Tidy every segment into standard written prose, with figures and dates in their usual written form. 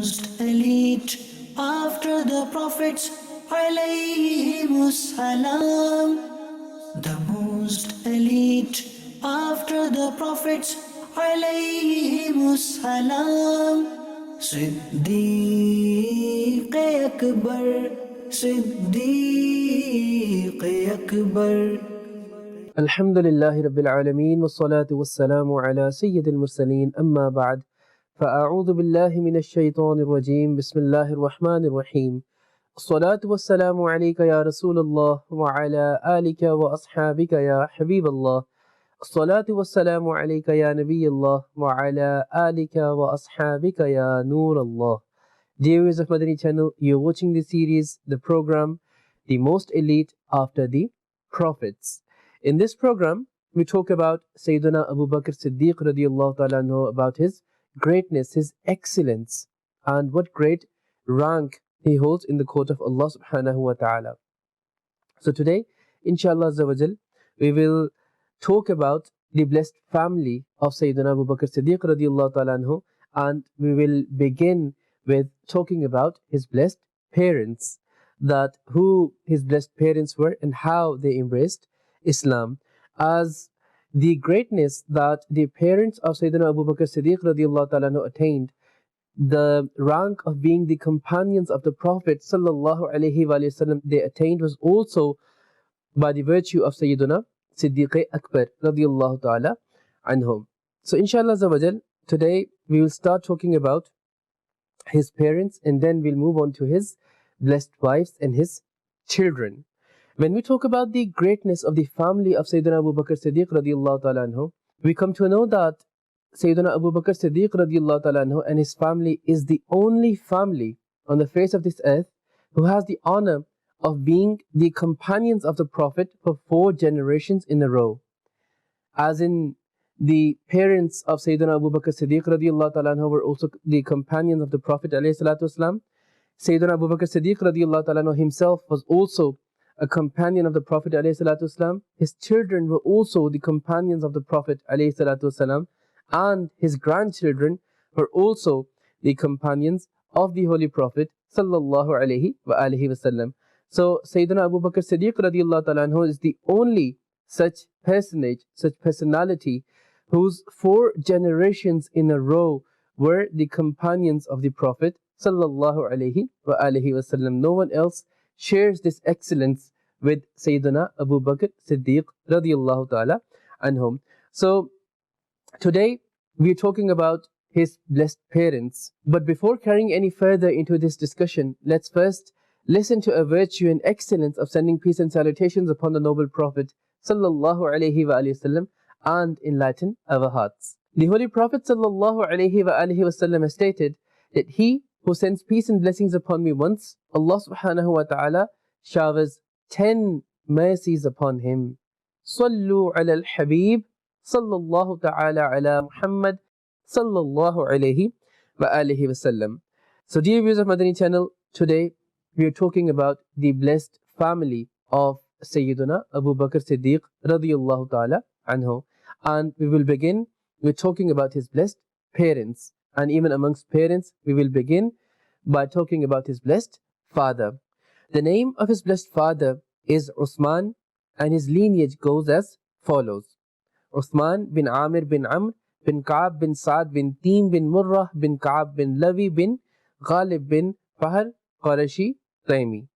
most elite after the prophets alayhimus salam. The most elite after the prophets alayhimus salam. Siddiq Akbar, Siddiq Akbar. الحمد لله رب العالمين والصلاة والسلام على سيد المرسلين أما بعد فأعوذ بالله من الشيطان الرجيم بسم الله الرحمن الرحيم الصلاة والسلام عليك يا رسول الله وعلى آلك وأصحابك يا حبيب الله الصلاة والسلام عليك يا نبي الله وعلى آلك وأصحابك يا نور الله. Dear viewers of Madani Channel, you're watching the series, the program, The Most Elite After the Prophets. In this program, we talk about Sayyidina Abu Bakar Siddiq radiallahu ta'ala anhu, about his greatness, his excellence, and what great rank he holds in the court of Allah subhanahu wa ta'ala. So today, inshallah azawajal, we will talk about the blessed family of Sayyidina Abu Bakar Siddiq radiallahu ta'ala anhu, and we will begin with talking about his blessed parents, that who his blessed parents were and how they embraced Islam, as the greatness that the parents of Sayyidina Abu Bakar Siddiq radiallahu ta'ala anhu attained, the rank of being the companions of the Prophet sallallahu alaihi wasallam they attained, was also by the virtue of Sayyidina Siddiq Akbar radiallahu ta'ala anhum. So inshallah azawajal, today we will start talking about his parents, and then we'll move on to his blessed wives and his children. When we talk about the greatness of the family of Sayyidina Abu Bakar Siddiq radiallahu ta'ala anhu, we come to know that Sayyidina Abu Bakar Siddiq radiallahu ta'ala anhu and his family is the only family on the face of this earth who has the honor of being the companions of the Prophet for 4 generations in a row. As in, the parents of Sayyidina Abu Bakar Siddiq radiallahu ta'ala anhu were also the companions of the Prophet alayhi salatu wasalam. Sayyidina Abu Bakar Siddiq radiallahu ta'ala anhu himself was also a companion of the Prophet alayhi salatu wasalam. His children were also the companions of the Prophet alayhi salatu wasalam, and his grandchildren were also the companions of the Holy Prophet sallallahu alayhi wa alihi wasallam. So Sayyidina Abu Bakar Siddiq radiallahu ta'ala anhu is the only such personage, such personality, whose 4 generations in a row were the companions of the Prophet sallallahu alayhi wa alihi wasallam. No one else shares this excellence with Sayyidina Abu Bakr Siddiq radiallahu ta'ala anhum. So today we are talking about his blessed parents. But before carrying any further into this discussion, let's first listen to a virtue and excellence of sending peace and salutations upon the noble Prophet sallallahu alayhi wa alihi wasallam and enlighten our hearts. The Holy Prophet sallallahu alayhi wa alihi wasallam has stated that he who sends peace and blessings upon me once, Allah subhanahu wa ta'ala showers 10 mercies upon him. Sallu ala al-Habib sallallahu ta'ala ala Muhammad sallallahu alayhi wa alihi wasallam. So dear viewers of Madani Channel, today we are talking about the blessed family of Sayyiduna Abu Bakr Siddiq radiyallahu ta'ala anhu, and we will begin with talking about his blessed parents. And even amongst parents, we will begin by talking about his blessed father. The name of his blessed father is Uthman, and his lineage goes as follows: Uthman bin Amir bin Amr bin Ka'ab bin Sa'd bin Teem bin Murrah bin Ka'ab bin Lawi bin Ghalib bin Fahr Qurashi Taimi.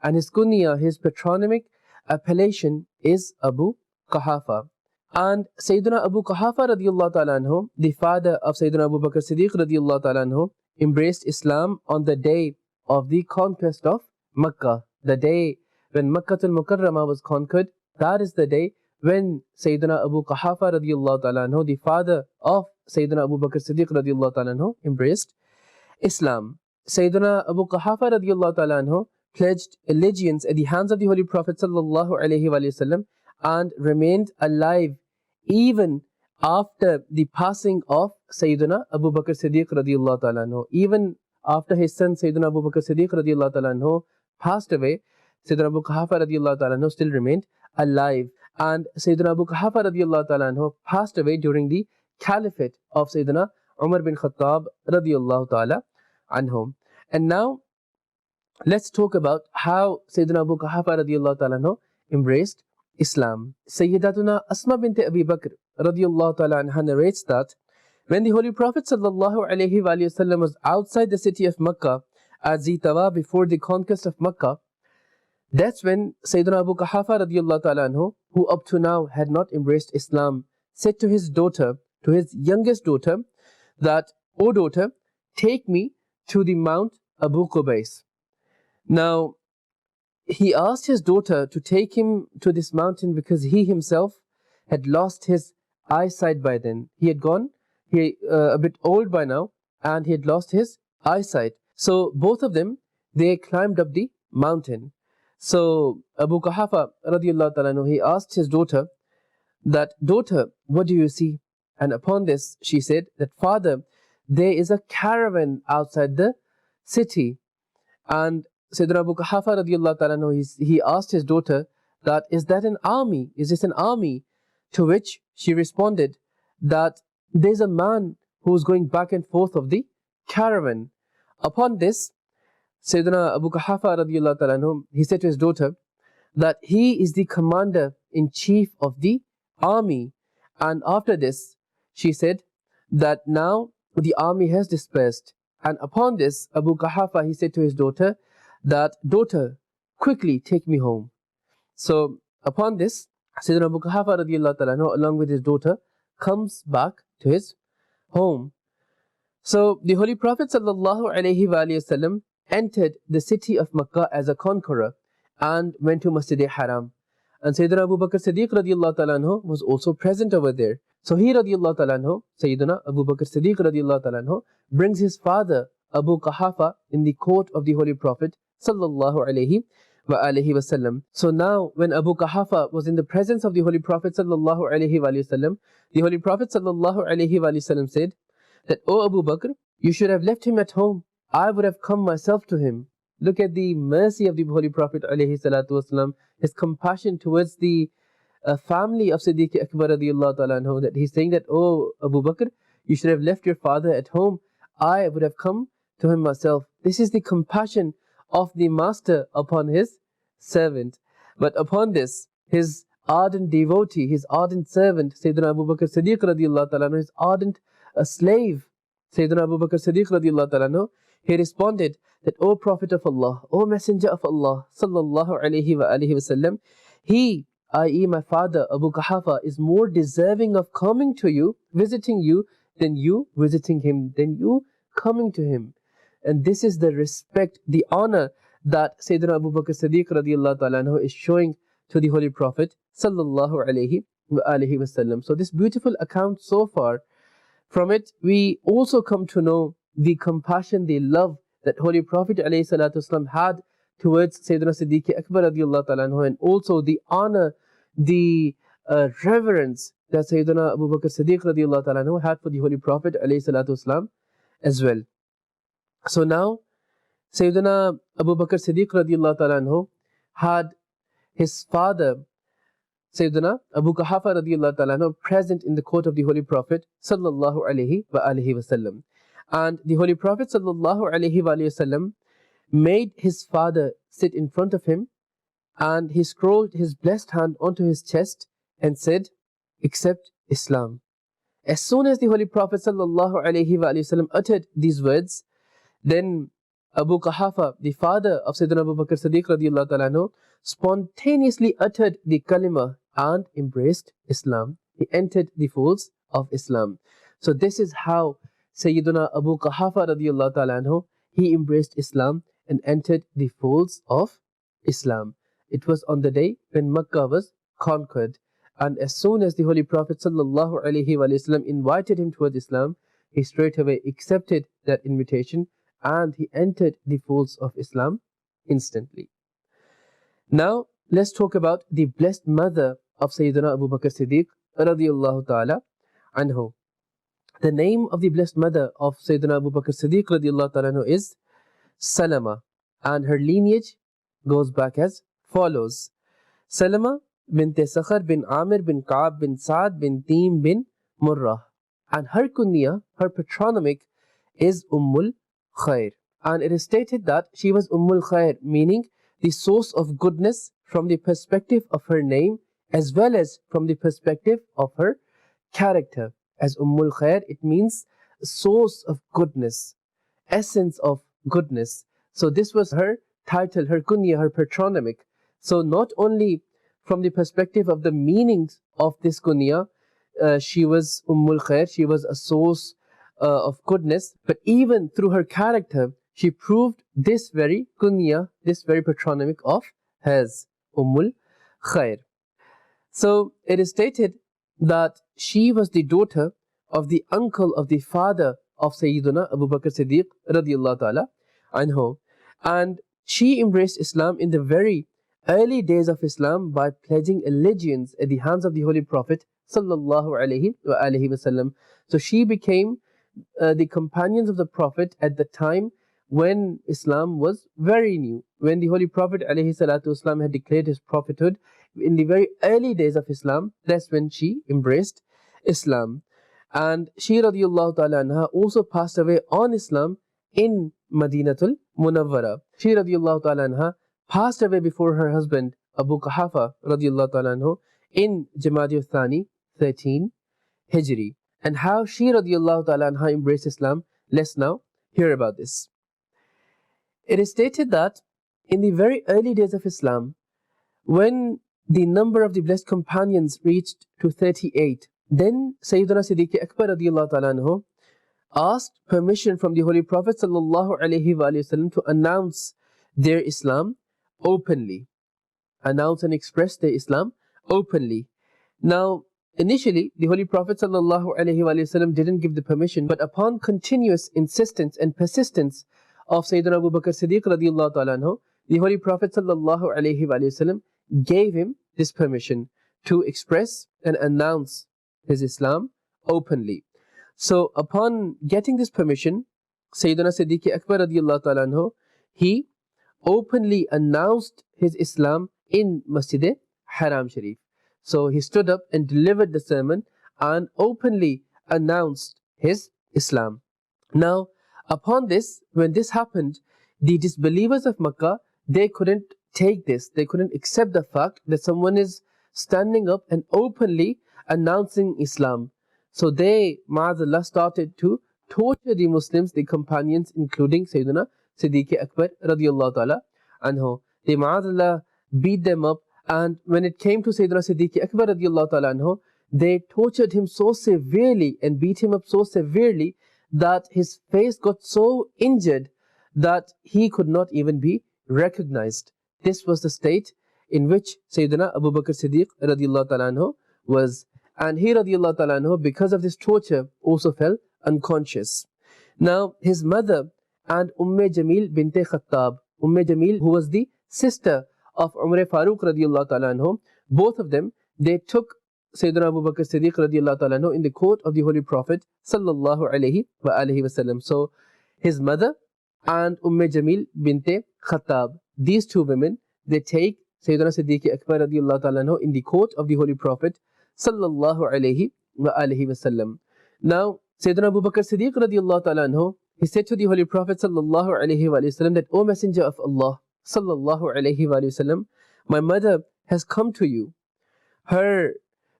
And his kunya, his patronymic appellation, is Abu Quhafa. And Sayyidina Abu Quhafa radiallahu ta'ala anhu, the father of Sayyidina Abu Bakr Siddiq radiallahu ta'ala anhu, embraced Islam on the day of the conquest of Makkah. The day when Makkatul Mukarramah was conquered, that is the day when Sayyidina Abu Quhafa radiallahu ta'ala anhu, the father of Sayyidina Abu Bakr Siddiq radiallahu ta'ala anhu, embraced Islam. Sayyidina Abu Quhafa radiallahu ta'ala anhu pledged allegiance at the hands of the Holy Prophet sallallahu alayhi wa sallam and remained alive even after the passing of Sayyidina Abu Bakr Siddiq radiallahu ta'ala anhu. Even after his son Sayyidina Abu Bakr Siddiq radiallahu ta'ala anhu passed away, Sayyidina Abu Quhafa radiallahu ta'ala anhu still remained alive. And Sayyidina Abu Quhafa radiallahu ta'ala anhu passed away during the caliphate of Sayyidina Umar bin Khattab radiallahu ta'ala anhum. And now let's talk about how Sayyidina Abu Quhafa radiallahu ta'ala anhu embraced Islam. Sayyidatuna Asma bint Abi Bakr radiallahu ta'ala anha narrates that when the Holy Prophet sallallahu alaihi wasallam was outside the city of Makkah at Zitawa before the conquest of Makkah, that's when Sayyidina Abu Quhafa radiallahu ta'ala anhu, who up to now had not embraced Islam, said to his daughter, to his youngest daughter, that, "O daughter, take me to the Mount Abu Qubais." Now, he asked his daughter to take him to this mountain because he himself had lost his eyesight by then. He had gone, a bit old by now, and he had lost his eyesight. So both of them, they climbed up the mountain. So Abu Quhafa radiallahu ta'ala anhu, he asked his daughter that, "Daughter, what do you see?" And upon this, she said that, "Father, there is a caravan outside the city." And Sayyidina Abu Quhafa radiallahu ta'ala anhu, he asked his daughter that, "Is that an army? Is this an army?" To which she responded that there's a man who's going back and forth of the caravan. Upon this, Sayyidina Abu Quhafa radiallahu ta'ala anhu, he said to his daughter that he is the commander-in-chief of the army. And after this, she said that now the army has dispersed. And upon this, Abu Quhafa, he said to his daughter that, "Daughter, quickly take me home." So upon this, Sayyidina Abu Quhafa radiallahu ta'ala anhu, along with his daughter, comes back to his home. So the Holy Prophet sallallahu alaihi wasallam entered the city of Makkah as a conqueror and went to Masjid-e-Haram. And Sayyidina Abu Bakar Siddiq radiallahu ta'ala anhu was also present over there. So he radiallahu ta'ala anhu, Sayyidina Abu Bakar Siddiq radiallahu ta'ala anhu, brings his father Abu Quhafa in the court of the Holy Prophet sallallahu alaihi wasallam. So now when Abu Quhafa was in the presence of the Holy Prophet sallallahu alaihi wasallam, the Holy Prophet sallallahu alaihi wasallam said that, "O Abu Bakr, you should have left him at home. I would have come myself to him." Look at the mercy of the Holy Prophet alayhi salatu wasalam, his compassion towards the family of Siddiq Akbar radiallahu ta'ala anhu, that he's saying that, "Oh Abu Bakr, you should have left your father at home. I would have come to him myself." This is the compassion of the master upon his servant. But upon this, his ardent devotee, his ardent servant, Sayyidina Abu Bakr Siddiq radiallahu ta'ala anhu, his ardent slave, Sayyidina Abu Bakr Siddiq radiallahu ta'ala anhu, he responded that, "O Prophet of Allah, O Messenger of Allah sallallahu alaihi wasallam, he, i.e. my father Abu Quhafa, is more deserving of coming to you, visiting you, than you visiting him, than you coming to him." And this is the respect, the honor that Sayyidina Abu Bakr Siddiq radiallahu ta'ala anhu is showing to the Holy Prophet sallallahu alaihi wasallam. So this beautiful account so far, from it we also come to know the compassion, the love that Holy Prophet alayhi salatu wasallam had towards Sayyidina Siddiq Akbar radiallahu ta'ala anhu, and also the honor, the reverence that Sayyidina Abu Bakr Siddiq radiallahu ta'ala anhu had for the Holy Prophet alayhi salatu wasallam as well. So now Sayyidina Abu Bakr Siddiq radiallahu ta'ala anhu had his father Sayyidina Abu Quhafa radiallahu ta'ala anhu present in the court of the Holy Prophet sallallahu alaihi wasallam. And the Holy Prophet sallallahu alaihi wasallam made his father sit in front of him, and he scrolled his blessed hand onto his chest and said, "Accept Islam." As soon as the Holy Prophet sallallahu alaihi wasallam uttered these words, then Abu Quhafa, the father of Sayyidina Abu Bakr Siddiq radiallahu ta'ala anhu, spontaneously uttered the kalima and embraced Islam. He entered the folds of Islam. So this is how Sayyidina Abu Quhafa radiallahu ta'ala anhu, he embraced Islam and entered the folds of Islam. It was on the day when Makkah was conquered. And as soon as the Holy Prophet sallallahu alaihi wasallam invited him towards Islam, he straight away accepted that invitation and he entered the folds of Islam instantly. Now let's talk about the blessed mother of Sayyidina Abu Bakr Siddiq radiallahu ta'ala anhu. The name of the blessed mother of Sayyidina Abu Bakr Siddiq radiallahu ta'ala anhu is Salama, and her lineage goes back as follows. Salama bint Sakhar bin Amir bin Ka'ab bin Sa'ad bin Teem bin Murrah, and her kunya, her patronymic, is Ummul Khair. And it is stated that she was Ummul Khair, meaning the source of goodness from the perspective of her name as well as from the perspective of her character. As Ummul Khair, it means source of goodness, essence of goodness. So this was her title, her kunya, her patronymic. So not only from the perspective of the meanings of this kunya, she was Ummul Khair, she was a source of goodness, but even through her character, she proved this very kunya, this very patronymic of hers, Ummul Khair. So it is stated that she was the daughter of the uncle of the father of Sayyiduna Abu Bakr Siddiq radiyallahu ta'ala anhu, and she embraced Islam in the very early days of Islam by pledging allegiance at the hands of the Holy Prophet sallallahu alaihi wasallam. So she became the companions of the Prophet at the time when Islam was very new, when the Holy Prophet ﷺ had declared his prophethood. In the very early days of Islam, that's when she embraced Islam. And she radiallahu ta'ala anha also passed away on Islam in Madinatul Munawwara. She radiallahu ta'ala anha passed away before her husband Abu Quhafa radiallahu ta'ala anhu in Jamadi Thani 13 Hijri. And how she radiallahu ta'ala anha embraced Islam, let's now hear about this. It is stated that in the very early days of Islam, when the number of the blessed companions reached to 38, then Sayyidina Siddiq Akbar radiallahu ta'ala anhu asked permission from the Holy Prophet sallallahu alaihi wasallam to announce their Islam openly. Announce and express their Islam openly. Now, initially, the Holy Prophet sallallahu alaihi wasallam didn't give the permission, but upon continuous insistence and persistence of Sayyidina Abu Bakr Siddiq radiallahu ta'ala anhu, the Holy Prophet sallallahu alaihi wasallam gave him this permission to express and announce his Islam openly. So upon getting this permission, Sayyidina Siddiq Akbar radiallahu ta'ala anhu, he openly announced his Islam in Masjid Haram Sharif. So he stood up and delivered the sermon and openly announced his Islam. Now, upon this, when this happened, the disbelievers of Makkah, they couldn't take this. They couldn't accept the fact that someone is standing up and openly announcing Islam. So they, ma'azallah, started to torture the Muslims, the companions, including Sayyidina Siddiq Akbar radiallahu ta'ala anhu. They, ma'azallah, beat them up. And when it came to Sayyidina Siddiq Akbar radiallahu ta'ala anhu, they tortured him so severely and beat him up so severely that his face got so injured that he could not even be recognized. This was the state in which Sayyidina Abu Bakr Siddiq radiallahu ta'ala anhu was. And he radiallahu ta'ala anhu, because of this torture, also fell unconscious. Now, his mother and Jamil binte Khattab, Jamil, who was the sister of Umar Farooq radiallahu ta'ala anhu, both of them, they took Sayyidina Abu Bakr Siddiq radiallahu ta'ala anhu in the court of the Holy Prophet sallallahu alaihi wasallam. So his mother and Jamil binte Khattab, these two women, they take Sayyidina Siddiq Akbar radiallahu ta'ala anhu in the court of the Holy Prophet sallallahu alaihi wasallam. Now, Sayyidina Abu Bakr Siddiq radiallahu ta'ala anhu, he said to the Holy Prophet sallallahu alaihi wasallam that, O Messenger of Allah sallallahu alaihi wasallam, my mother has come to you. Her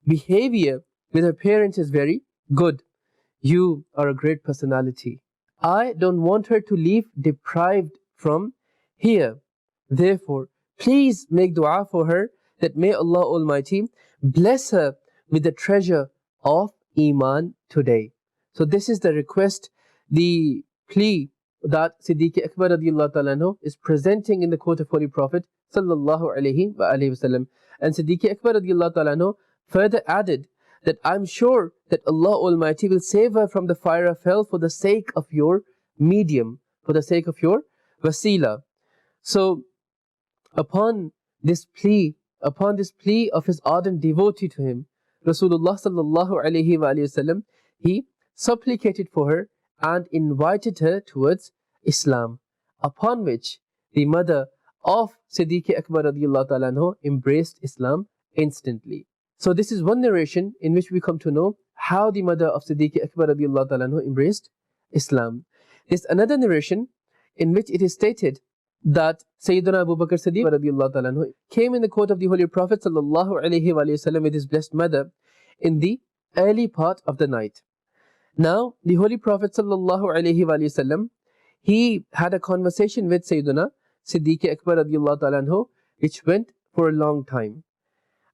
behavior with her parents is very good. You are a great personality. I don't want her to leave deprived from here. Therefore, please make dua for her that may Allah Almighty bless her with the treasure of Iman today. So this is the request, the plea that Siddiq Akbar radiallahu ta'ala anhu is presenting in the court of Holy Prophet sallallahu alaihi wasallam. And Siddiq Akbar radiallahu ta'ala anhu further added that I'm sure that Allah Almighty will save her from the fire of hell for the sake of your medium, for the sake of your wasila. So upon this plea of his ardent devotee to him, Rasulullah sallallahu alaihi wasallam, he supplicated for her and invited her towards Islam, upon which the mother of Siddiq Akbar radiallahu ta'ala anhu embraced Islam instantly. So this is one narration in which we come to know how the mother of Siddiq Akbar radiallahu ta'ala anhu embraced Islam. There's another narration in which it is stated that Sayyidina Abu Bakar Siddiq radiallahu ta'ala anhu came in the court of the Holy Prophet sallallahu alaihi wasallam with his blessed mother in the early part of the night. Now, the Holy Prophet sallallahu alaihi wasallam, he had a conversation with Sayyidina Siddiq Akbar radiallahu ta'ala anhu, which went for a long time.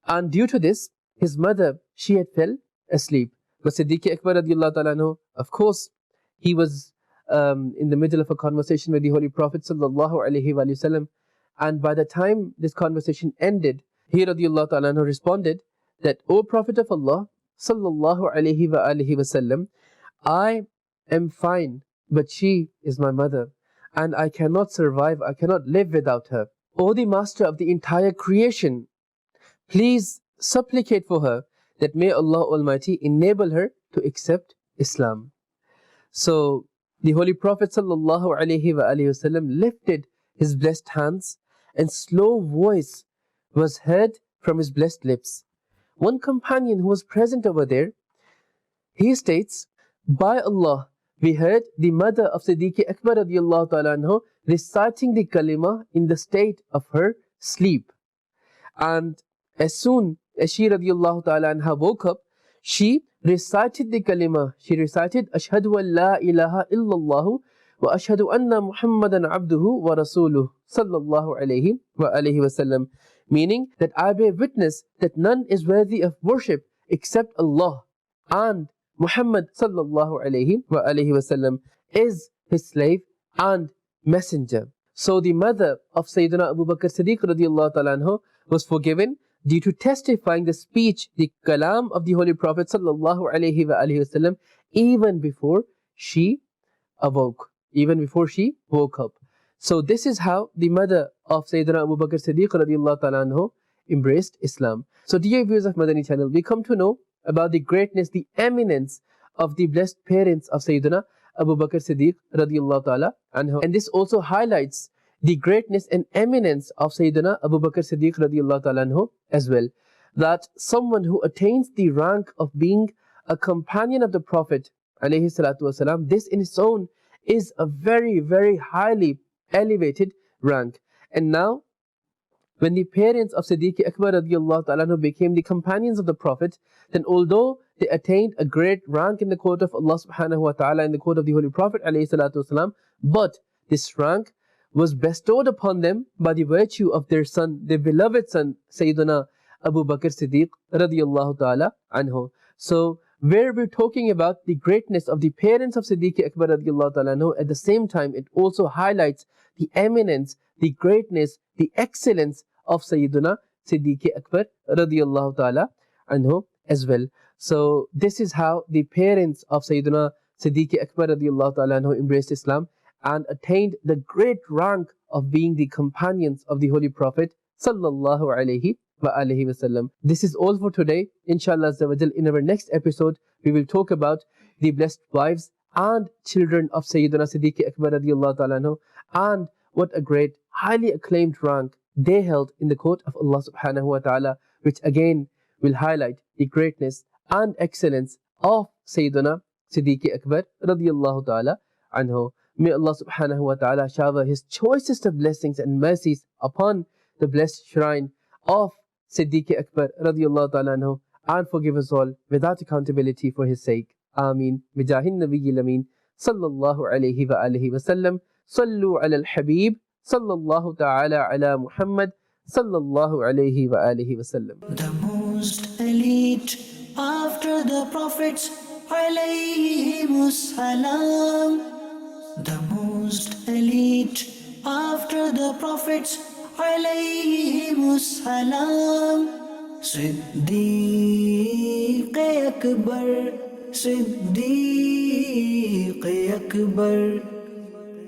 And due to this, his mother, she had fell asleep. But Siddiq Akbar radiallahu ta'ala anhu, of course, he was in the middle of a conversation with the Holy Prophet sallallahu alaihi wasallam, and by the time this conversation ended, he radiallahu ta'ala anhu responded that, O Prophet of Allah sallallahu alaihi wasallam, I am fine, but she is my mother, and I cannot survive, I cannot live without her. O the Master of the entire creation, please supplicate for her that may Allah Almighty enable her to accept Islam. So the Holy Prophet sallallahu alaihi wasallam lifted his blessed hands, and slow voice was heard from his blessed lips. One companion who was present over there, he states, by Allah, we heard the mother of Siddiq Akbar radiallahu ta'ala anhu reciting the kalima in the state of her sleep. And as soon as she radiallahu ta'ala anha woke up, she recited the kalima. She recited, Ashhadu an la ilaha illallah wa ashhadu anna Muhammadan abduhu wa rasuluh sallallahu alayhi wa alihi wasallam. Meaning that I bear witness that none is worthy of worship except Allah, and Muhammad sallallahu alayhi wa alihi wasallam is his slave and messenger. So the mother of Sayyidina Abu Bakar Siddiq radiallahu ta'ala anhu was forgiven due to testifying the speech, the kalam of the Holy Prophet sallallahu alaihi wasallam, even before she awoke, even before she woke up. So this is how the mother of Sayyidina Abu Bakar Siddiq radiallahu ta'ala anhu embraced Islam. So dear viewers of Madani Channel, we come to know about the greatness, the eminence of the blessed parents of Sayyidina Abu Bakar Siddiq radiallahu ta'ala anhu. And this also highlights the greatness and eminence of Sayyidina Abu Bakar Siddiq radiallahu ta'ala anhu as well. That someone who attains the rank of being a companion of the Prophet alayhi salatu wasalam, this in its own is a very, very highly elevated rank. And now, when the parents of Siddiq Akbar radiallahu ta'ala anhu became the companions of the Prophet, then although they attained a great rank in the court of Allah subhanahu wa ta'ala, in the court of the Holy Prophet alayhi salatu wasalam, but this rank was bestowed upon them by the virtue of their son, their beloved son, Sayyidina Abu Bakr Siddiq radiallahu ta'ala anhu. So, where we're talking about the greatness of the parents of Siddiq Akbar radiallahu ta'ala anhu, at the same time, it also highlights the eminence, the greatness, the excellence of Sayyidina Siddiq Akbar radiallahu ta'ala anhu as well. So, this is how the parents of Sayyidina Siddiq Akbar radiallahu ta'ala anhu embraced Islam and attained the great rank of being the companions of the Holy Prophet sallallahu alaihi wasallam. This is all for today. Inshallah Azza wa Jal, in our next episode, we will talk about the blessed wives and children of Sayyidina Siddiq Akbar radiallahu ta'ala anhu, and what a great, highly acclaimed rank they held in the court of Allah subhanahu wa ta'ala, which again will highlight the greatness and excellence of Sayyidina Siddiq Akbar radiallahu ta'ala anhu. May Allah subhanahu wa ta'ala shower His choicest of blessings and mercies upon the blessed shrine of Siddiq Akbar radiallahu ta'ala anhu, and forgive us all without accountability for His sake. Ameen. Bijahin Nabiyyil Ameen. Sallallahu alayhi wa alihi wa sallam. Sallu ala al-Habib. Sallallahu ta'ala ala Muhammad. Sallallahu alayhi wa alihi wa sallam. The most elite after the prophets, alayhimus salam. The most elite after the prophets, alayhimus salam. Siddiq Akbar, Siddiq Akbar.